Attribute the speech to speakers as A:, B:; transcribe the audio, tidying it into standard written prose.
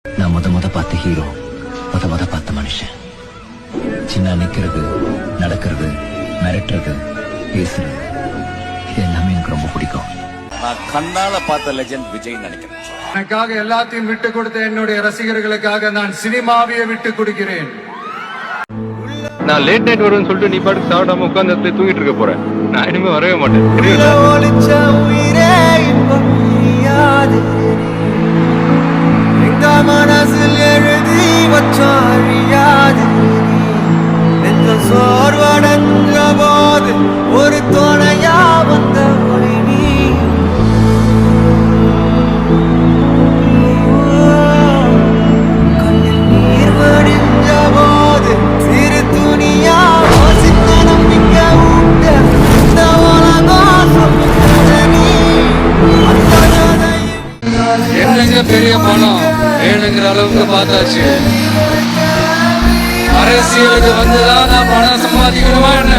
A: நான் முத பார்த்த ஹீரோ, முத பார்த்த மனுஷன். சின்ன நிக்கிறது, நடக்கிறது, மிரட்டுறது, பேசுறது, இது எல்லாமே எனக்கு ரொம்ப பிடிக்கும்.
B: நான் கண்ணால பார்த்த லெஜெண்ட் விஜய் நினைக்கிறேன்.
C: எனக்காக எல்லாத்தையும் விட்டு கொடுத்த என்னுடைய ரசிகர்களுக்காக நான் சினிமாவையே விட்டு கொடுக்கிறேன்.
D: நான் லேட் நைட் வருவேன்னு சொல்லிட்டு நீ பாட்டுக்கு சாப்பிடாம உட்கார்ந்து தூங்கிட்டு இருக்க போறேன். நான் இனிமே வரவே மாட்டேன்.
E: மனசில் எழுதி வச்சாரியாது சோர்வடங்க போது ஒரு துணையா வந்த ஒளி நீ. கண்ணில் நீர் வடிஞ்ச போது சிறு துணியா சின்ன நம்பிக்கை உண்ட இந்த உலகம் நீ.
C: என்னங்க பெரிய பணம் வேணுங்கிற அளவுக்கு பார்த்தாச்சு. அரசியலுக்கு வந்துதான் நான் பணம் சம்பாதிக்கணுமா என்ன?